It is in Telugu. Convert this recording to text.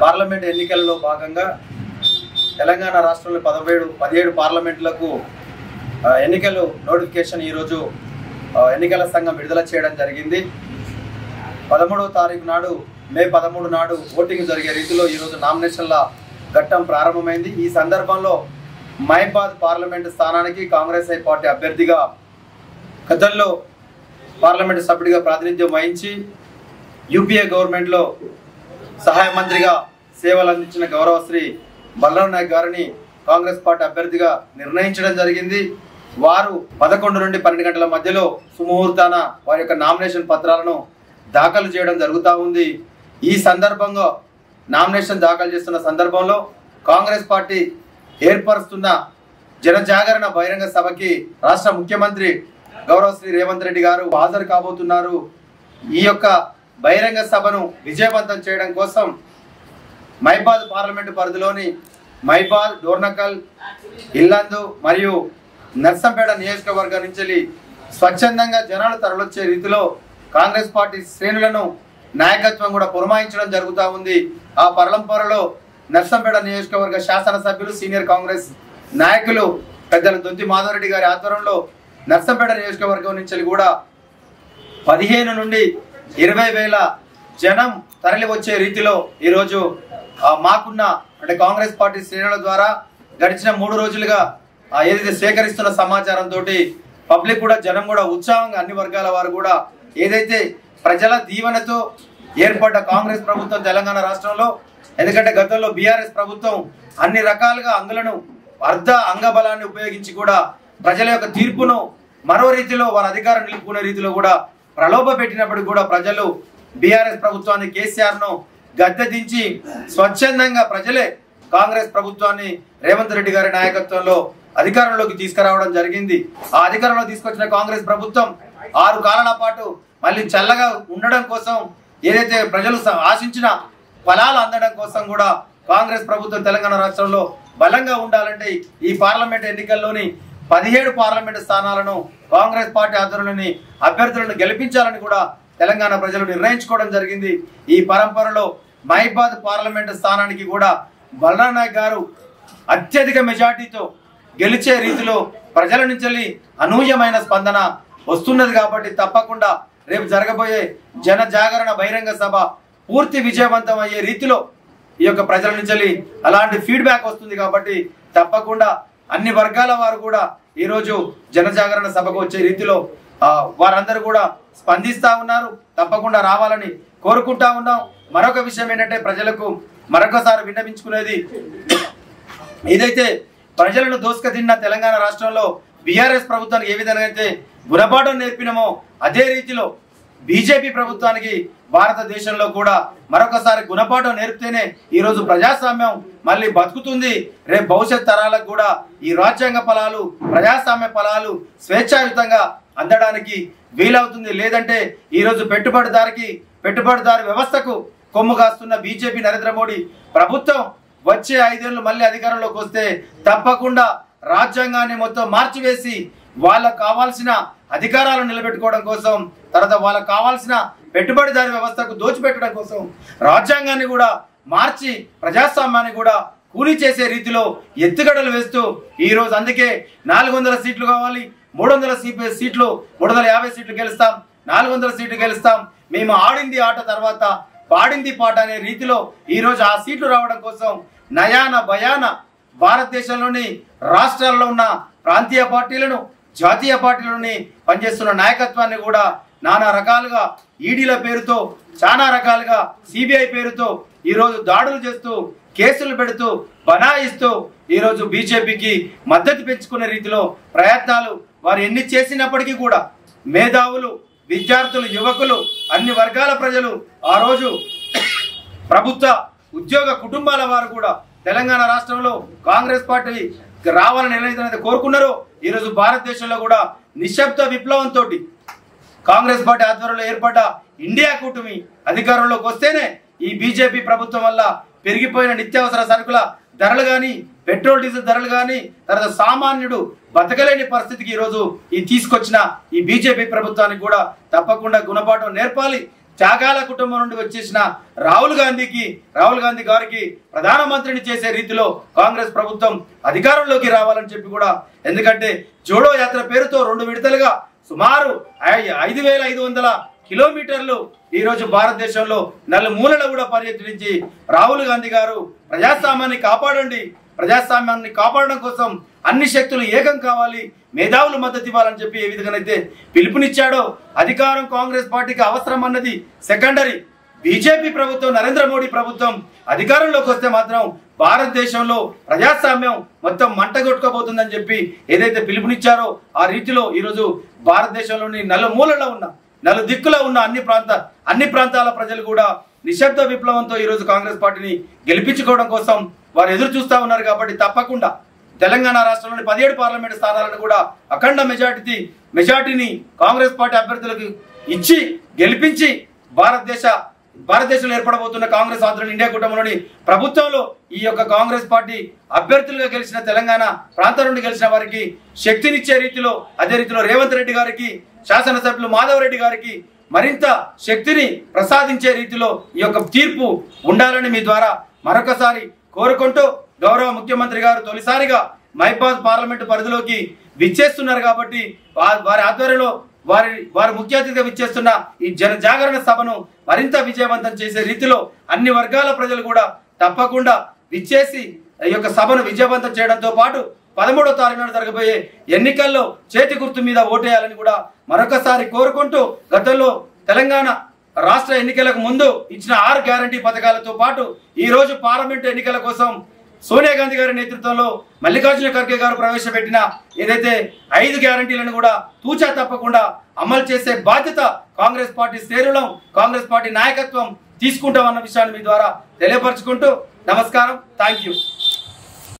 పార్లమెంట్ ఎన్నికల్లో భాగంగా తెలంగాణ రాష్ట్రంలో 17 పార్లమెంట్లకు ఎన్నికలు నోటిఫికేషన్ ఈరోజు ఎన్నికల సంఘం విడుదల చేయడం జరిగింది. 13వ తారీఖు నాడు మే 13 నాడు ఓటింగ్ జరిగే రీతిలో ఈరోజు నామినేషన్ల ఘట్టం ప్రారంభమైంది. ఈ సందర్భంలో మహిబాద్ పార్లమెంటు స్థానానికి కాంగ్రెస్ పార్టీ అభ్యర్థిగా గతంలో పార్లమెంటు సభ్యుడిగా ప్రాతినిధ్యం వహించి యూపీఏ గవర్నమెంట్లో సహాయ మంత్రిగా సేవలు అందించిన గౌరవశ్రీ బలరాం నాయక్ గారిని కాంగ్రెస్ పార్టీ అభ్యర్థిగా నిర్ణయించడం జరిగింది. వారు 11 నుండి 12 గంటల మధ్యలో సుముహూర్తాన వారి యొక్క నామినేషన్ పత్రాలను దాఖలు చేయడం జరుగుతూ ఉంది. ఈ సందర్భంగా నామినేషన్ దాఖలు చేస్తున్న సందర్భంలో కాంగ్రెస్ పార్టీ ఏర్పరుస్తున్న జనజాగరణ బహిరంగ సభకి రాష్ట్ర ముఖ్యమంత్రి గౌరవశ్రీ రేవంత్ రెడ్డి గారు హాజరు కాబోతున్నారు. ఈ యొక్క బహిరంగ సభను విజయవంతం చేయడం కోసం మహిబాద్ పార్లమెంటు పరిధిలోని మహిబాద్, డోర్నకల్, ఇల్లందు మరియు నర్సంపేట నియోజకవర్గం నుంచి స్వచ్ఛందంగా జనాలు తరలొచ్చే రీతిలో కాంగ్రెస్ పార్టీ శ్రేణులను నాయకత్వం కూడా పురమాయించడం జరుగుతూ ఉంది. ఆ పరలంపరలో నర్సంపేట నియోజకవర్గ శాసనసభ్యులు, సీనియర్ కాంగ్రెస్ నాయకులు పెద్దల దొంతి మాధవరెడ్డి గారి ఆధ్వర్యంలో నర్సంపేట నియోజకవర్గం నుంచి కూడా 15 నుండి 20,000 జనం తరలి వచ్చే రీతిలో ఈరోజు మాకున్న అంటే కాంగ్రెస్ పార్టీ శ్రేణుల ద్వారా గడిచిన 3 రోజులుగా ఏదైతే సేకరిస్తున్న సమాచారంతో పబ్లిక్ కూడా జనం కూడా ఉత్సాహంగా అన్ని వర్గాల వారు కూడా ఏదైతే ప్రజల దీవెనతో ఏర్పడ్డ కాంగ్రెస్ ప్రభుత్వం తెలంగాణ రాష్ట్రంలో, ఎందుకంటే గతంలో బీఆర్ఎస్ ప్రభుత్వం అన్ని రకాలుగా అంగులను అంగబలాన్ని ఉపయోగించి కూడా ప్రజల యొక్క తీర్పును మరో రీతిలో వారి అధికారం నిలుపుకునే రీతిలో కూడా ప్రలోభ పెట్టినప్పుడు కూడా ప్రజలు బీఆర్ఎస్ ప్రభుత్వాన్ని, కేసీఆర్ను గద్దె దించి స్వచ్ఛందంగా ప్రజలే కాంగ్రెస్ ప్రభుత్వాన్ని రేవంత్ రెడ్డి గారి నాయకత్వంలో అధికారంలోకి తీసుకురావడం జరిగింది. ఆ అధికారంలో తీసుకొచ్చిన కాంగ్రెస్ ప్రభుత్వం 6 కాలాల పాటు మళ్ళీ చల్లగా ఉండడం కోసం, ఏదైతే ప్రజలు ఆశించిన ఫలాలు అందడం కోసం కూడా కాంగ్రెస్ ప్రభుత్వం తెలంగాణ రాష్ట్రంలో బలంగా ఉండాలంటే ఈ పార్లమెంట్ ఎన్నికల్లోని 17 పార్లమెంటు స్థానాలను కాంగ్రెస్ పార్టీ ఆధ్వర్యంలోని అభ్యర్థులను గెలిపించాలని కూడా తెలంగాణ ప్రజలు నిర్ణయించుకోవడం జరిగింది. ఈ పరంపరలో మహిబాద్ పార్లమెంటు స్థానానికి కూడా బలరాం నాయక్ గారు అత్యధిక మెజార్టీతో గెలిచే రీతిలో ప్రజల నుంచి అనూహ్యమైన స్పందన వస్తున్నది. కాబట్టి తప్పకుండా రేపు జరగబోయే జనజాగరణ బహిరంగ సభ పూర్తి విజయవంతం అయ్యే రీతిలో ఈ యొక్క ప్రజల నుంచి అలాంటి ఫీడ్బ్యాక్ వస్తుంది. కాబట్టి తప్పకుండా అన్ని వర్గాల వారు కూడా ఈరోజు జనజాగరణ సభకు వచ్చే రీతిలో వారందరూ కూడా స్పందిస్తూ ఉన్నారు. తప్పకుండా రావాలని కోరుకుంటా ఉన్నాం. మరొక విషయం ఏంటంటే ప్రజలకు మరొకసారి విన్నవించుకునేది, ఏదైతే ప్రజలను దోసుక తిన్న తెలంగాణ రాష్ట్రంలో బీఆర్ఎస్ ప్రభుత్వానికి ఏ విధంగా అయితే గుణపాఠం నేర్పినమో అదే రీతిలో బీజేపీ ప్రభుత్వానికి భారతదేశంలో కూడా మరొకసారి గుణపాఠం నేర్పితేనే ఈరోజు ప్రజాస్వామ్యం మళ్ళీ బతుకుతుంది. రేపు భవిష్యత్ తరాలకు కూడా ఈ రాజ్యాంగ ఫలాలు, ప్రజాస్వామ్య ఫలాలు స్వేచ్ఛాయుతంగా అందడానికి వీలవుతుంది. లేదంటే ఈరోజు పెట్టుబడిదారి వ్యవస్థకు కొమ్ము కాస్తున్న బీజేపీ నరేంద్ర మోడీ ప్రభుత్వం వచ్చే 5 ఏళ్ళు మళ్ళీ అధికారంలోకి వస్తే తప్పకుండా రాజ్యాంగాన్ని మొత్తం మార్చివేసి వాళ్ళకు కావాల్సిన అధికారాలను నిలబెట్టుకోవడం కోసం, తర్వాత వాళ్ళకు కావాల్సిన పెట్టుబడిదారి వ్యవస్థకు దోచిపెట్టడం కోసం రాజ్యాంగాన్ని కూడా మార్చి ప్రజాస్వామ్యాన్ని కూడా కూలీ చేసే రీతిలో ఎత్తుగడలు వేస్తూ ఈరోజు అందుకే 400 సీట్లు కావాలి, 300 సీట్లు, 350 సీట్లు గెలుస్తాం, 400 సీట్లు గెలుస్తాం, మేము ఆడింది ఆట తర్వాత పాడింది పాట అనే రీతిలో ఈరోజు ఆ సీట్లు రావడం కోసం నయాన భయాన భారతదేశంలోని రాష్ట్రాల్లో ఉన్న ప్రాంతీయ పార్టీలను, జాతీయ పార్టీలని పనిచేస్తున్న నాయకత్వాన్ని కూడా నానా రకాలుగా ఈడీల పేరుతో, చాలా రకాలుగా సిబిఐ పేరుతో ఈరోజు దాడులు చేస్తూ, కేసులు పెడుతూ, బనాయిస్తూ ఈరోజు బీజేపీకి మద్దతు పెంచుకునే రీతిలో ప్రయత్నాలు వారు ఎన్ని చేసినప్పటికీ కూడా మేధావులు, విద్యార్థులు, యువకులు, అన్ని వర్గాల ప్రజలు ఆ రోజు ప్రభుత్వ ఉద్యోగ కుటుంబాల వారు కూడా తెలంగాణ రాష్ట్రంలో కాంగ్రెస్ పార్టీ రావాలని ఏదైతే కోరుకున్నారో ఈరోజు భారతదేశంలో కూడా నిశ్శబ్ద విప్లవంతో కాంగ్రెస్ పార్టీ ఆధ్వర్యంలో ఏర్పడ్డ ఇండియా కూటమి అధికారంలోకి వస్తేనే ఈ బీజేపీ ప్రభుత్వం వల్ల పెరిగిపోయిన నిత్యావసర సరుకుల ధరలు కానీ, పెట్రోల్ డీజిల్ ధరలు కానీ, తర్వాత సామాన్యుడు బతకలేని పరిస్థితికి ఈరోజు తీసుకొచ్చిన ఈ బీజేపీ ప్రభుత్వానికి కూడా తప్పకుండా గుణపాఠం నేర్పాలి. త్యాగాల కుటుంబం నుండి వచ్చేసిన రాహుల్ గాంధీ గారికి ప్రధానమంత్రిని చేసే రీతిలో కాంగ్రెస్ ప్రభుత్వం అధికారంలోకి రావాలని చెప్పి కూడా, ఎందుకంటే జోడో యాత్ర పేరుతో 2 విడతలుగా సుమారు 5,500 కిలోమీటర్లు ఈరోజు భారతదేశంలో నలుమూలల కూడా పర్యటించి రాహుల్ గాంధీ గారు ప్రజాస్వామ్యాన్ని కాపాడడం కోసం అన్ని శక్తులు ఏకం కావాలి, మేధావులు మద్దతు ఇవ్వాలని చెప్పి ఏ విధంగానైతే పిలుపునిచ్చాడో, అధికారం కాంగ్రెస్ పార్టీకి అవసరం అన్నది సెకండరీ. బీజేపీ ప్రభుత్వం, నరేంద్ర మోడీ ప్రభుత్వం అధికారంలోకి వస్తే మాత్రం భారతదేశంలో ప్రజాస్వామ్యం మొత్తం మంటగొట్టుకోబోతుందని చెప్పి ఏదైతే పిలుపునిచ్చారో ఆ రీతిలో ఈరోజు భారతదేశంలోని నలుమూలలో ఉన్న, నలుదిక్కులో ఉన్న అన్ని ప్రాంతాల ప్రజలు కూడా నిశ్శబ్ద విప్లవంతో ఈరోజు కాంగ్రెస్ పార్టీని గెలిపించుకోవడం కోసం వారు ఎదురు చూస్తూ ఉన్నారు. కాబట్టి తప్పకుండా తెలంగాణ రాష్ట్రంలోని 17 పార్లమెంటు స్థానాలను కూడా అఖండ మెజార్టీని కాంగ్రెస్ పార్టీ అభ్యర్థులకు ఇచ్చి గెలిపించి భారతదేశంలో ఏర్పడబోతున్న కాంగ్రెస్ ఆధ్వర్యంలో ఇండియా కూటమిలోని ప్రభుత్వంలో ఈ యొక్క కాంగ్రెస్ పార్టీ అభ్యర్థులుగా గెలిచిన తెలంగాణ ప్రాంతం నుండి గెలిచిన వారికి శక్తినిచ్చే రీతిలో, అదే రీతిలో రేవంత్ రెడ్డి గారికి, శాసనసభ్యులు మాధవ్ రెడ్డి గారికి మరింత శక్తిని ప్రసాదించే రీతిలో ఈ యొక్క తీర్పు ఉండాలని మీ ద్వారా మరొకసారి కోరుకుంటూ, గౌరవ ముఖ్యమంత్రి గారు తొలిసారిగా మహిబాద్ పార్లమెంటు పరిధిలోకి విచ్చేస్తున్నారు కాబట్టి వారి ఆధ్వర్యంలో వారి ముఖ్య అతిథిగా విచ్చేస్తున్న ఈ జన జాగరణ సభను మరింత విజయవంతం చేసే రీతిలో అన్ని వర్గాల ప్రజలు కూడా తప్పకుండా విచ్చేసి ఈ యొక్క సభను విజయవంతం చేయడంతో పాటు 13వ తారీఖున జరగబోయే ఎన్నికల్లో చేతి గుర్తు మీద ఓటేయాలని కూడా మరొకసారి కోరుకుంటూ, గతంలో తెలంగాణ రాష్ట్ర ఎన్నికలకు ముందు ఇచ్చిన 6 గ్యారంటీ పథకాలతో పాటు ఈ రోజు పార్లమెంటు ఎన్నికల కోసం సోనియా గాంధీ గారి నేతృత్వంలో మల్లికార్జున ఖర్గే గారు ప్రవేశపెట్టిన ఏదైతే 5 గ్యారంటీలను కూడా తూచా తప్పకుండా అమలు చేసే బాధ్యత కాంగ్రెస్ పార్టీ శ్రేణులం, కాంగ్రెస్ పార్టీ నాయకత్వం తీసుకుంటామన్న విషయాన్ని మీ ద్వారా తెలియపరచుకుంటూ నమస్కారం. Thank you.